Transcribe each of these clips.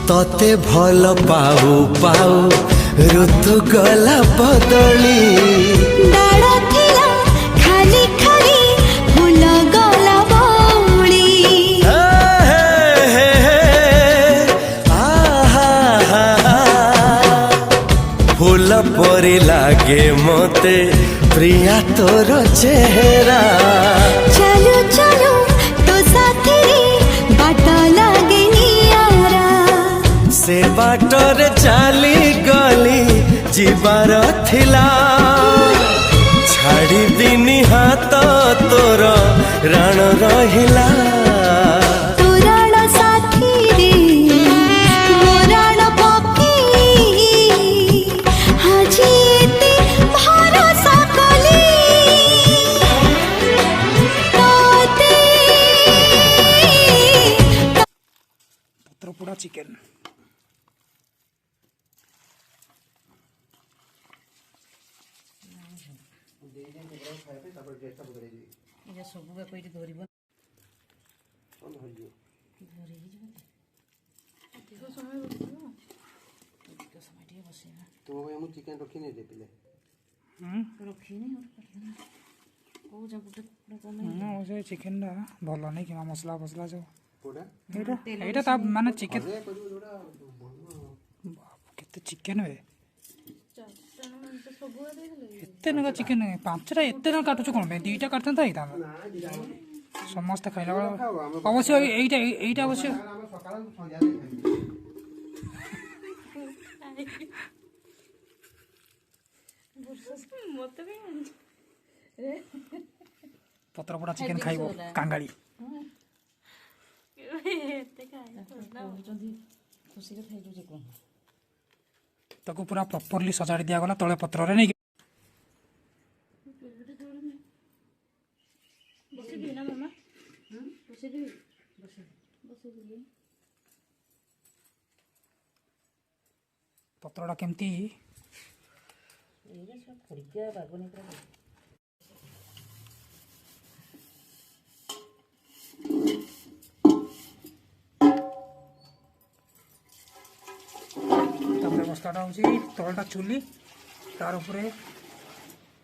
तते भल पाऊ पाऊ ऋतु गला बदली डाळ थिला खाली खाली फूल गला बौली फूल परी लागे मते प्रिया तोर चेहरा चलो चलो तो साथी बाट लागे नियारा से बाटरे चली गली जीवार थिला छाड़ी दिनी हाथ तोर राण रहिला तोराण साथी रे मोराण पकी हाजी एते भरोसा कली तोते पत्रपोड़ा चिकेन चिकेन रखी नहीं देते से चिकेन भल नहीं कि मसला फसला सब एटा माने चिकेन केते चिकेन वे एते नगा चिकेन पांचटा एते न काटुछ कोन बे दुईटा काटन थाई ता समस्त खाइला अवश्य एटा एटा अवश्य पत्रपोड़ा चिकेन खाइबो कांगाली ताको पूरा प्रॉपर्ली सजाड़ी दिया गला तले पत्र रे नहीं पत्रटा केमती व्यवस्था तलटा चुली तार उपरे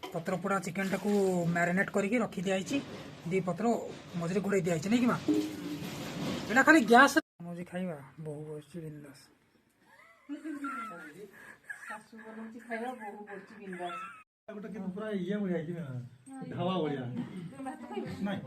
पत्रपोड़ा चिकेन टाकू मैरिनेट करके रखी दिखाई दी पत्र मझे घोड़े दिखाई नहीं कि माँ एटा खाली गैस मजे खाइबा बहु बस बिंदास पूरा ये बढ़िया ढाबा बढ़िया नहीं